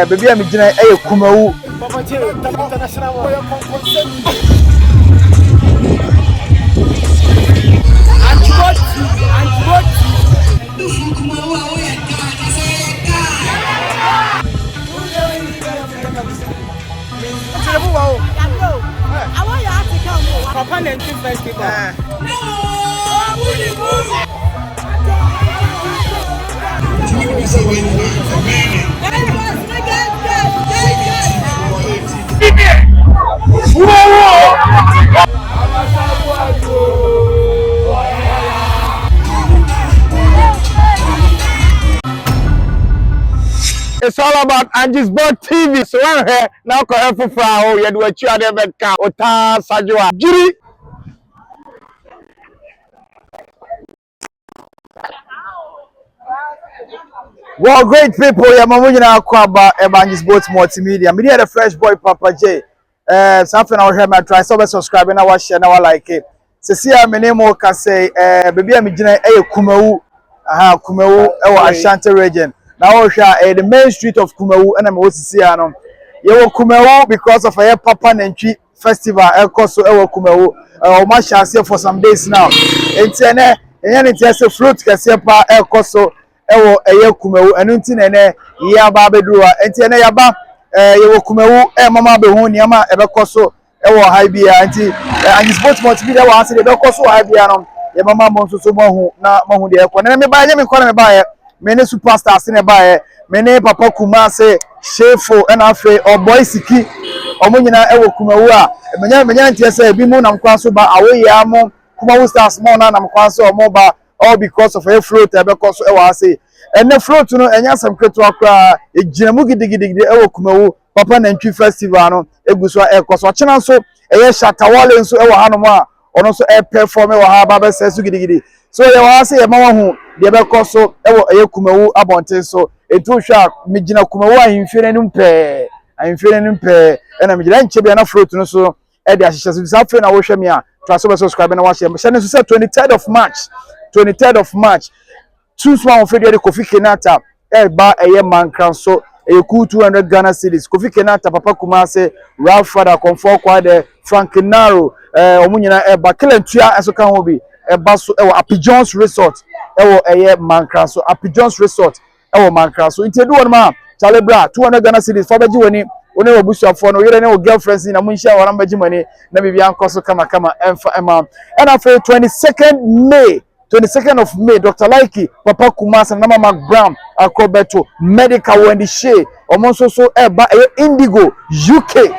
baby am gina Kumawu Papa international Angesboat I want you to come. Papa Nantwi Festival. It's all about Angesboat TV. So I'm here now. For flower, you do a chair there, but Ota Sajua Jiri. Well, great people. Yeah, Mamu na kwaba Angesboat Multimedia. Me the fresh boy Papa J. Something I hear my try. So subscribe and I share and I like it. So see, my name can say, baby, I'm gina Kumawu. Kumawu, Ashanti region. Now the main street of Kumawu and I'm also see anom. You Kumawu because of a Papa Nantwi Festival. Also, Kumawu. My chance here for some days now. And it's a fruit kasi pa also. Kumawu enunti nene ya ba bedruwa enti ene ya ba yewo Kumawu mama be hu niama ebekoso ha bia enti Angesboat Multimedia wa ase de bekoso ha bia no ye mama mo nso so mahu na mahu de ekọ na me ba ye me kọ na me ba ye me ne superstars ne ba ye me ne papa Kumase Shefo na afi Oboy Siki omo nyina Kumawu a menya ntia se bi mu na mkwanso ba awoye amo Kumawu stars mo na mkwanso omo ba all because of a float because say and the float no enya some kreto akra ejinamu gidigidi Kumawu Papa Nantwi Festival no eguso ekoso chena so shatawale nso hanom a ono so perform ha ba sesu gidigidi so say ma hu de bekoso Kumawu abonten so etu hwa migina Kumawu ahimfire nim pe ena migina nchebe na float no so de ahihye so safe na wo hwe me a try so subscribe na wa share me so say 23rd of March. Choose one of the Kofi Kenata. Ba mankran so cool 200 Ghana cedis. Kofi Kenata, Papa Kumase, Ralph Father, Comfort Quade, Frank Naro, Omunyana Eba, Kilentia, and so can be a basso, Pigeons Resort, mankran so Pigeons Resort, mankran so. Into one man, Chalebra, 200 Ghana cedis, Fabaji when one of Bush of Fono, you know, girlfriends in a Munsha or Ambaji money, Nabi Bianco, Kama, and for Emma. And after 22nd of May, Dr. Laiki, Papa Kumasa, Nama Mark Brown, Akrobeto, Medical Wendy Shea, Omonso so Eba, Indigo, UK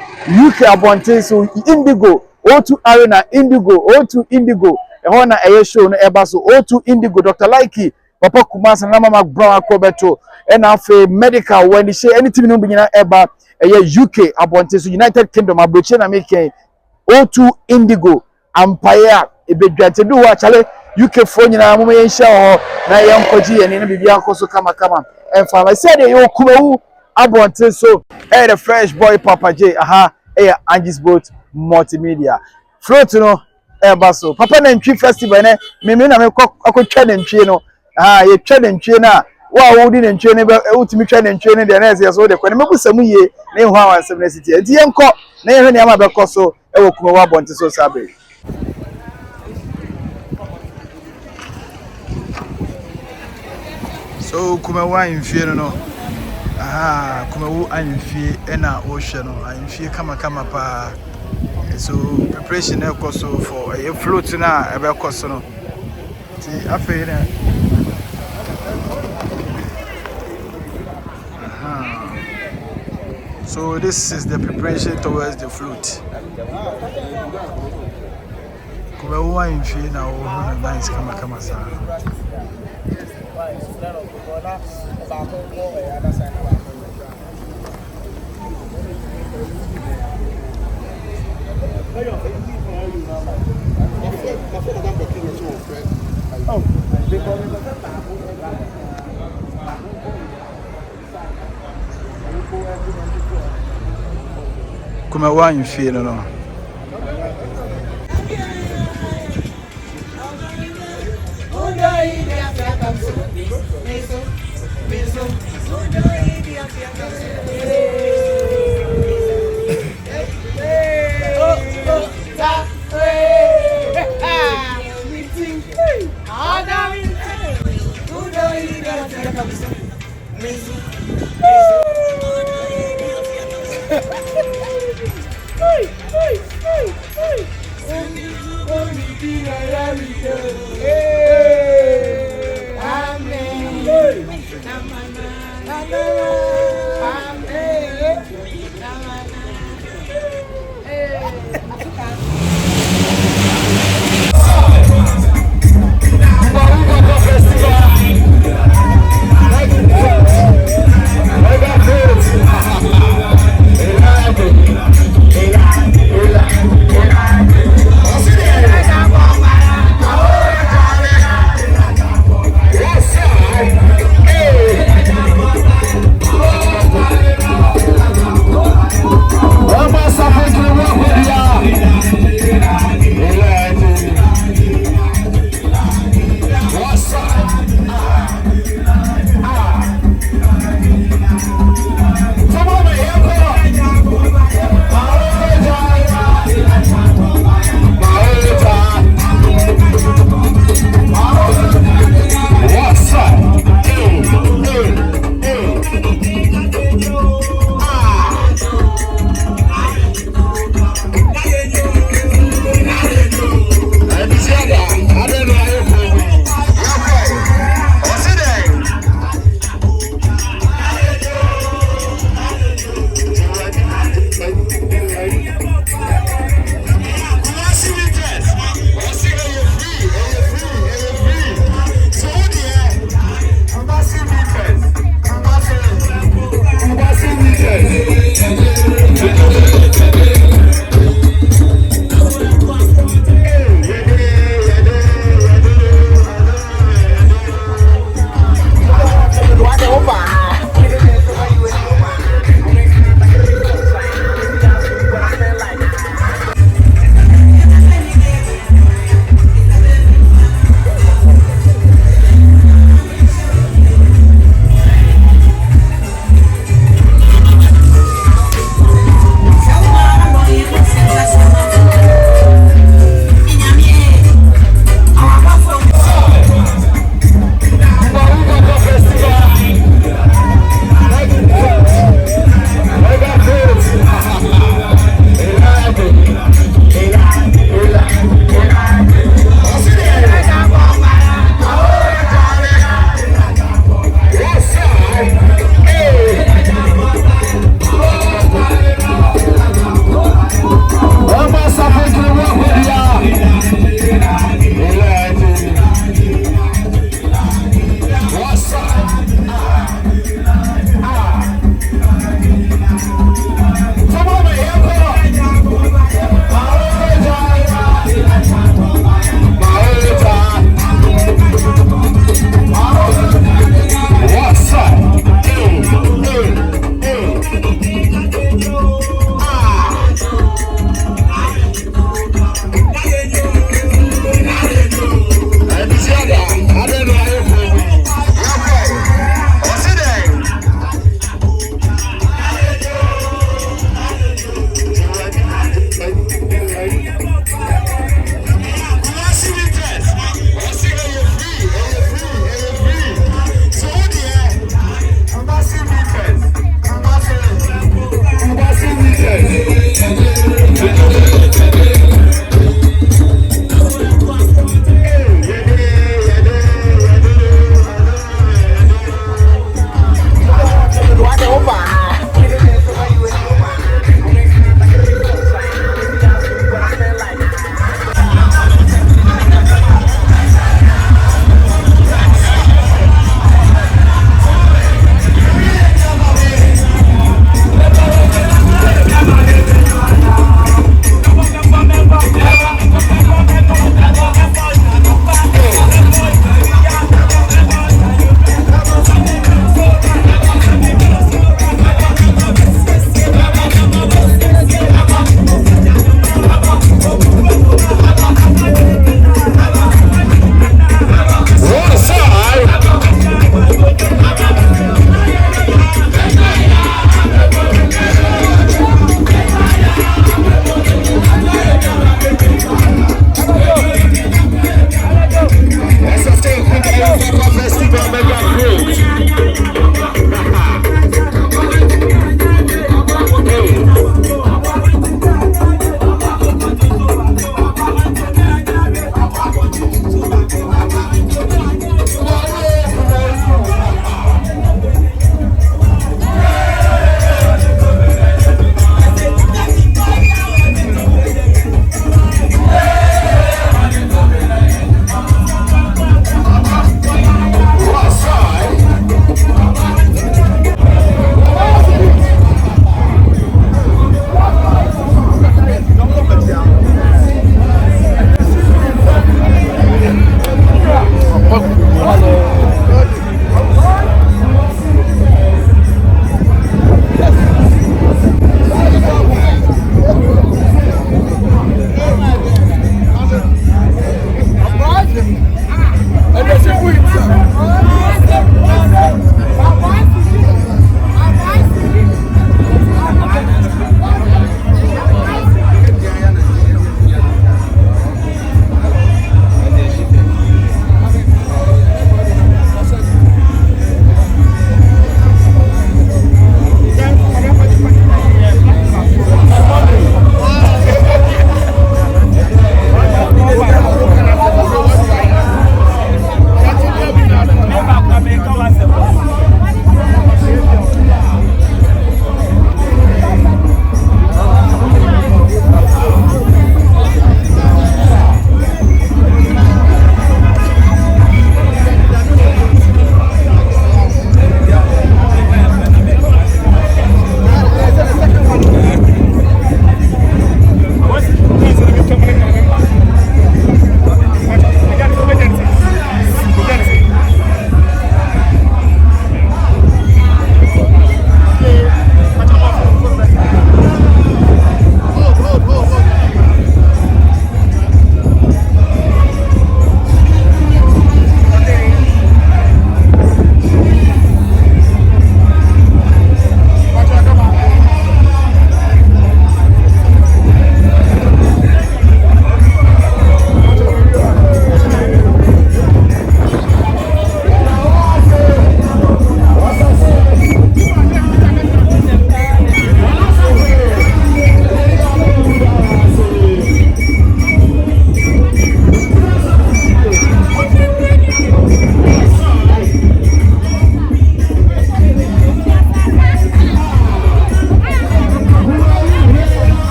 Abonte, so Indigo, O2 Arena, Indigo, O2 Indigo, Hona show no Eba, so O2 Indigo, Dr. Laiki, Papa Kumasa, Nama Mark Brown, Akrobeto, and after Medical Wendy Shea, anything no Bina Eba, UK Abonte, so United Kingdom, Abuchena making O2 Indigo, Empire, Ebedwante do wa chale UK phone na mo yensha ho na yenkoji ene na bibia akoso kama and for I said you Kumawu abonte so the fresh boy Papa J Angesboat Multimedia float no baso Papa Nantwi Festival ne me na me akotwa nantwie no ye twa nantwie na wa wodi nantwie ne be utimi twa nantwie ne de na ese so de kwa ne mebusamu ye na ehu awansem na city enti yenko na ye hwe ne ama be koso Kumawu abonte so sabe. So Kumawu ahimfie no Kumawu ahimfie ena ohwe no ahimfie kama pa so preparation e koso for a float na e be koso no ti afei na so this is the preparation towards the float. Kumawu ahimfie na ohwe no nice kama sa Kumawu ahimfie no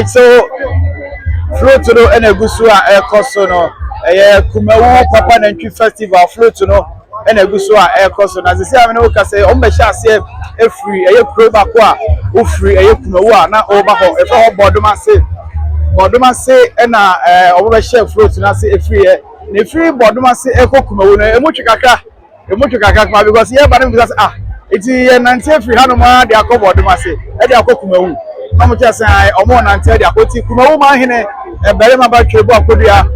right, so float no and a gusu a ekoso no Kumawood Papa Nantwi Festival float no and a gusu a ekoso na say am no ka say o be sha say free pro ba ko a o free Kumawood na o ba ho e fa bodoma say na o be share float na say free na free bodoma say Kumawood no emotwe kakra because here ba dem because iti nante free hanoma de akọ bodoma say e de akọ Kumawood na mo just say omo nante de akoti Kumawood ma hene bere ma ba twebu akodua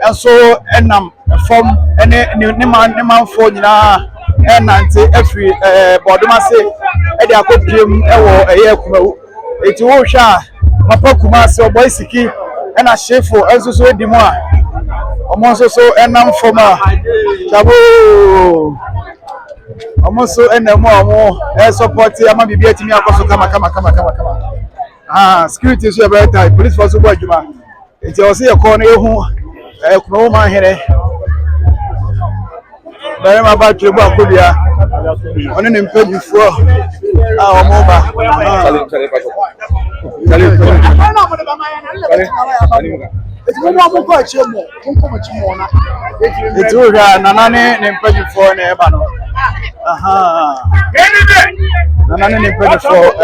enso enam form ene ne man fo nyina nante afri bodoma say e de akopiem ewo eye Kumawood iti wo hwa papa Woww Oboy Siki ena shefo enso so edi mu a omo so enam form a chabo omo so enam omo support ama bibi atimi akoso kama security so very tight police force go adwuma enti o se ye call na ehu Kumawood ma here bare ma ba twebu akodua oni ne mpagifo omo ba it's nanane ne mpagifo na eba no nanane ne mpagifo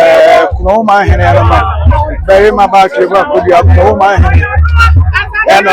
Kumawood ma here no bare ma ba twebu akodua Kumawood ma here no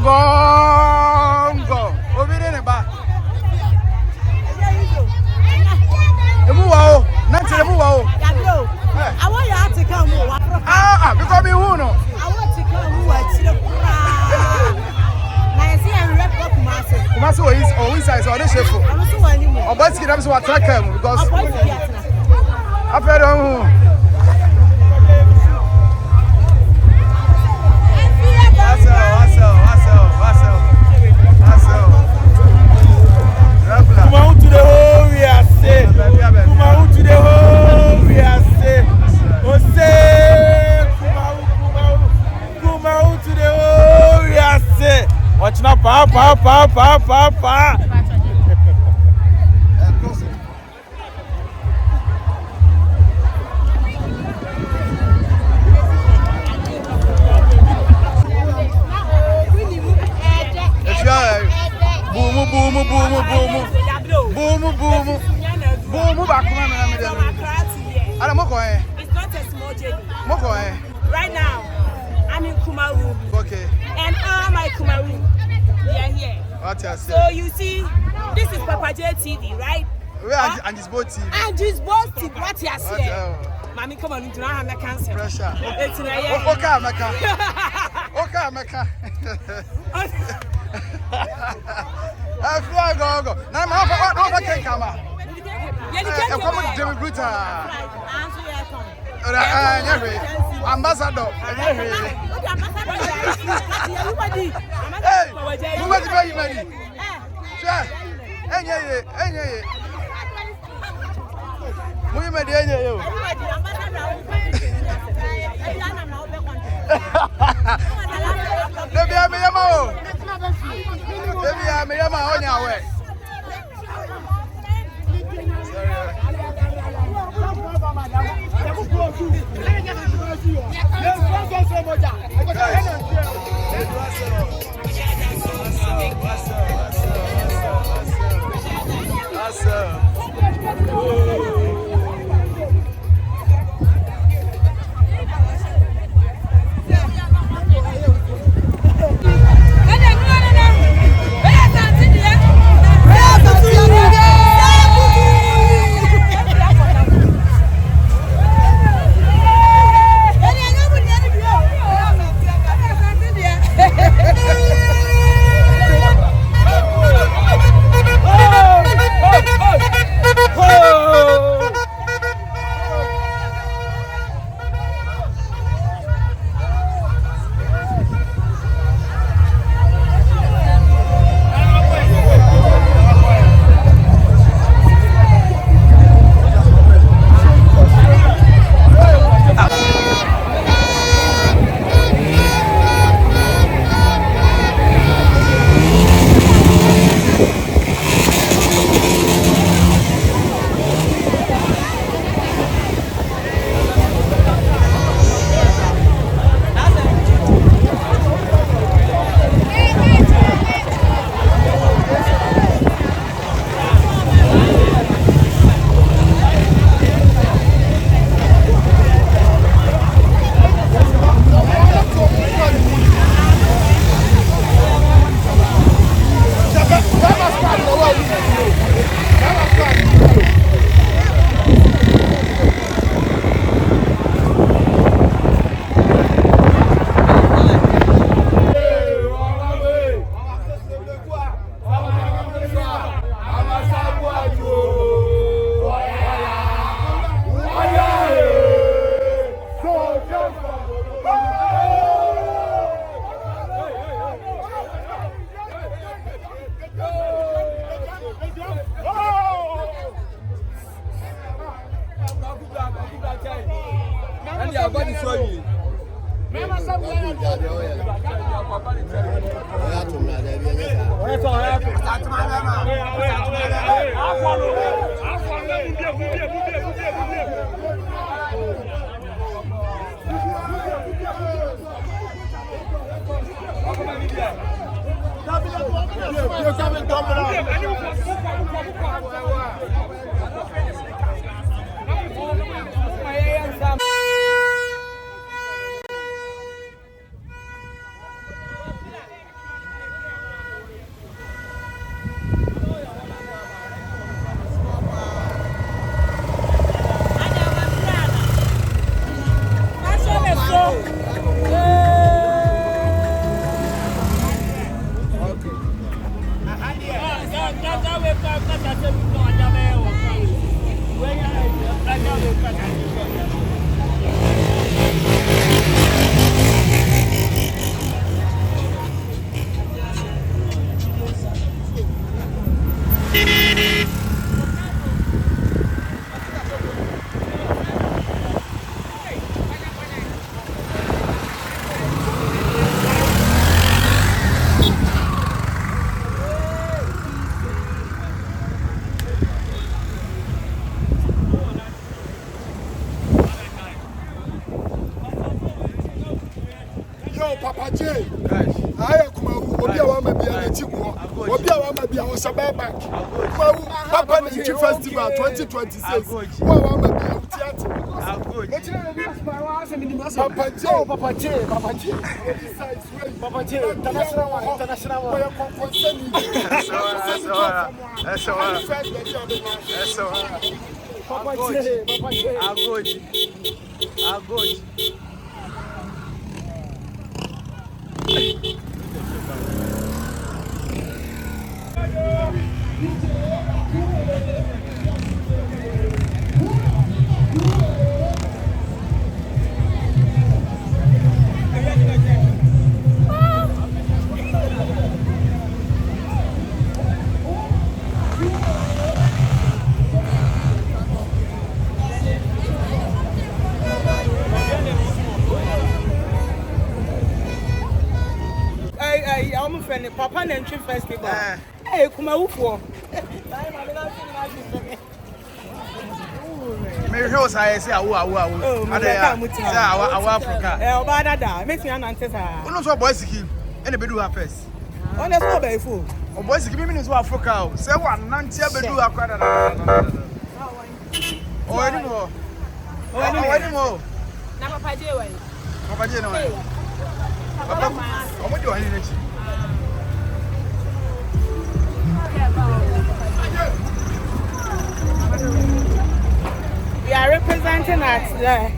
gongo. Obire ne ba. Emu wa o. Nanti emu wa o. I want you to come more. Because me who no. I want to come more. I see a rep of Kumasi. Kumasi is inside so the chef. I'm so anymore. But I'm so attract him because after Kumawood to the whole we are say. Kumawood to the whole we are say. Kumawood to the whole we are say. Watch now, pa. Boom, back home. It's not a small journey. Right now, I'm in Kumawood. Okay. And all my Kumawood, they are here. So you see, this is Papa J TV, right? We are Angesboat TV. Angesboat TV, what you are saying? Mommy, come on, do not have a cancer. Pressure. It's Okay, Mecca. I fly go. Now I'm off. Come on. Ambassador. Papa J, I am Kumawood. Wama be a Chico. Wama be our Sababa. Kumawood Papa Nantwi Festival 2026. Wama be a theatre. Papa J, Papa J, Papa J. Papa J, international. That's all. Papa J, I'll go. I'm friend Papa Nantwi Festival. Hey, Kumawood. Me house I say awu. Awu Africa. Obada make me anantesa. Uno so Oboy Siki. Ene bedu ha first. On the so be full. Oboy Siki me so Africa. Say one nante bedu akwada. Oh, anymore. Na Papa J way. Papa J no. Papa, omo do ani nechi. We are representing at the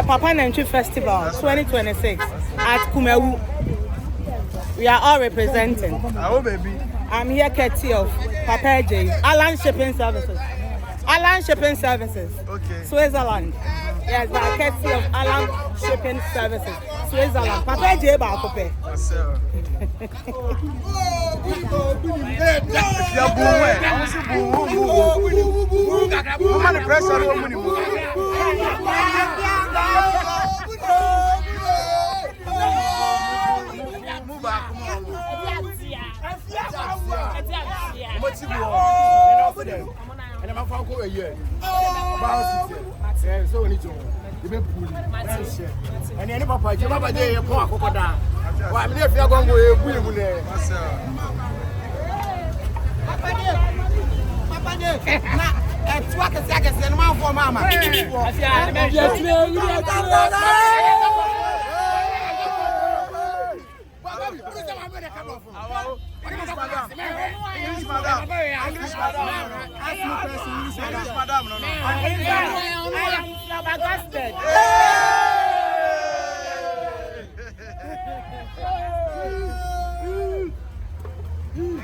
Papa Nantwi Festival 2026 at Kumawood. We are all representing. Oh, baby. I'm here courtesy of Papa J. Alan Shipping Services. Okay. Switzerland. Yes, by courtesy of Alan Shipping Services. Switzerland. Papa J. Bakope. And I'm going to go a year. So we need to be pulling. And any papa, you have a day, you walk over there. Well, I'm there if you're going to go a wheel. Papa, it's what a second and one for Mamma. English madam. I am flabbergasted.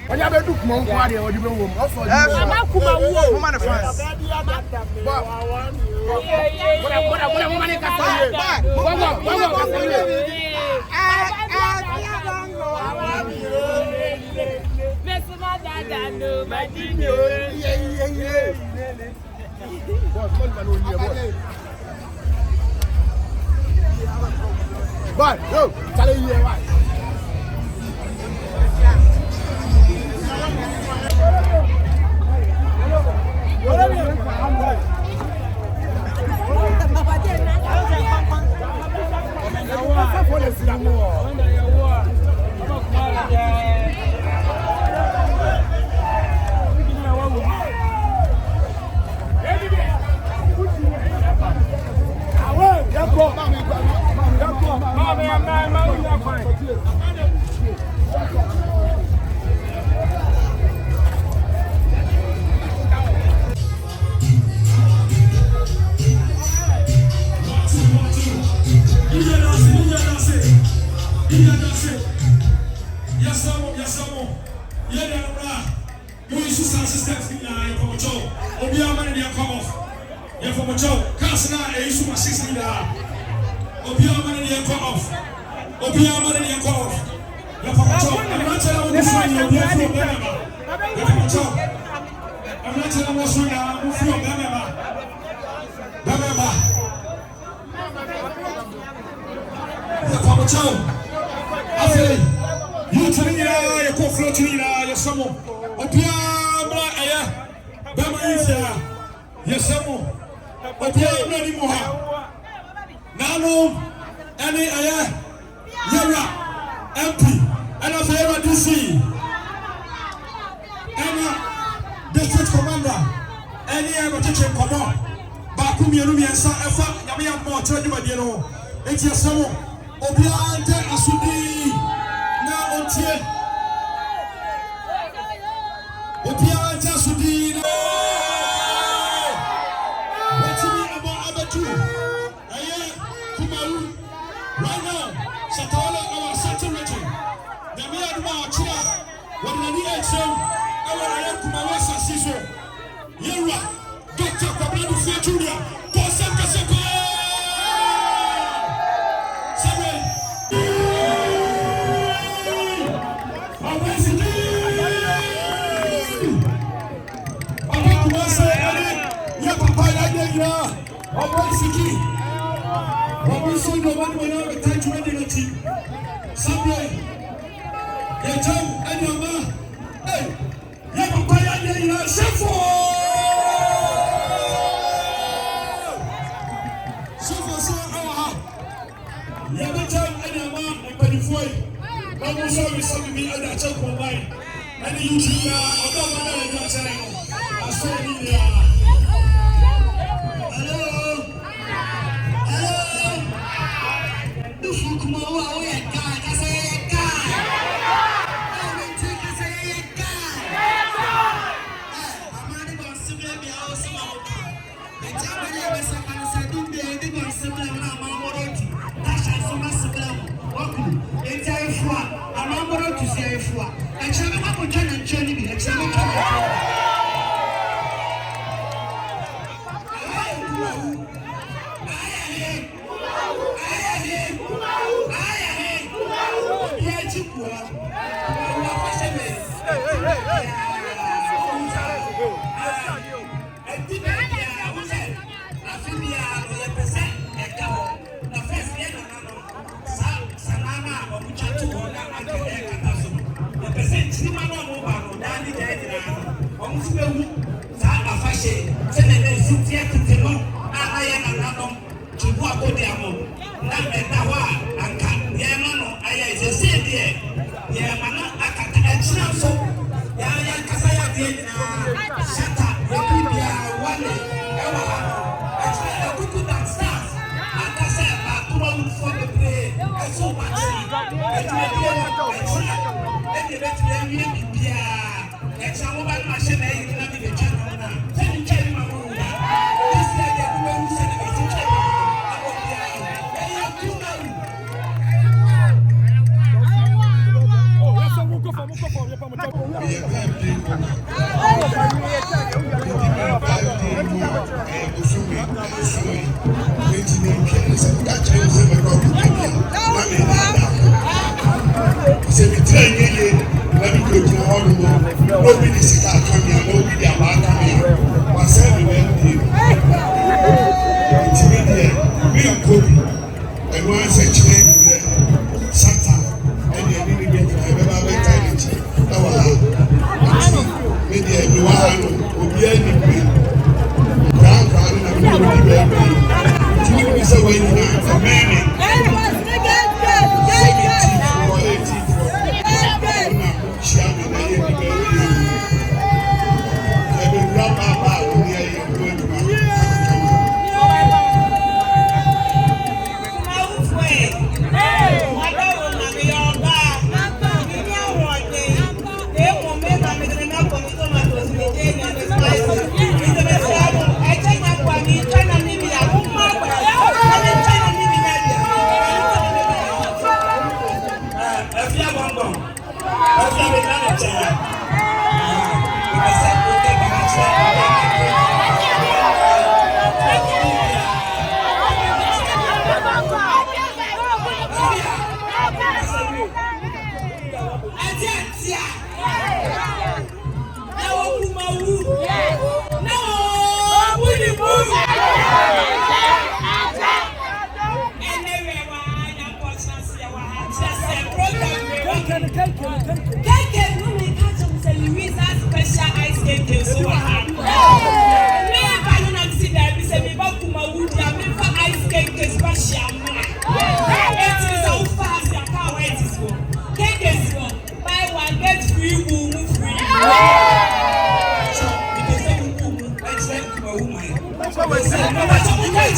When you have a look, Mom, what do you want? Kumawood. Woman of France. But yo, tell you what. sound systems in your Pomacho, Obia money in come off. Your Pomacho, Casana, a issue of 60. Obia money in come off. Obia money in come off. Your Pomacho, I'm not telling you what you're doing for Bama. Your Pomacho, I'm not telling you what you're doing for Bama. Bama. Your Pomacho, I say, you tell me, you go floating, you're someone. Obia, Bama is here. Yes, someone. Obia, many more. Nano, any Yara, MP, and of Yara DC, and district commander, any other teaching command. Bakumi and Sa, Yamia more, tell you, you know, it's your someone. Obia, Asudi, now on tier. Obia, Asudi. What's me about Abatu? Kumawood. Right now, Satola, our saturated. The mere Machia, when the near exam, our Kumawood Siso. Yera, Dr. Pablo Junior, Bossa Casapa. Sorry. Oboy Siki. Woww Siki no one will have a time to end the team. Somewhere. The time and your man. Hey, Yapapaya, you are Shefo. Shefo, so, Yabatan and your man, and Padifoy. Woww Siki is something me and I check online. And the YouTube, although I'm not saying, I saw you there.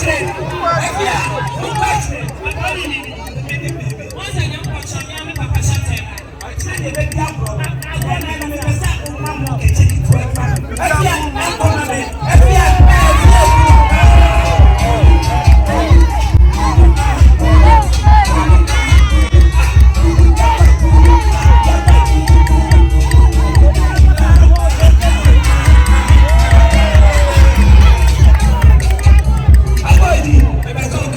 Who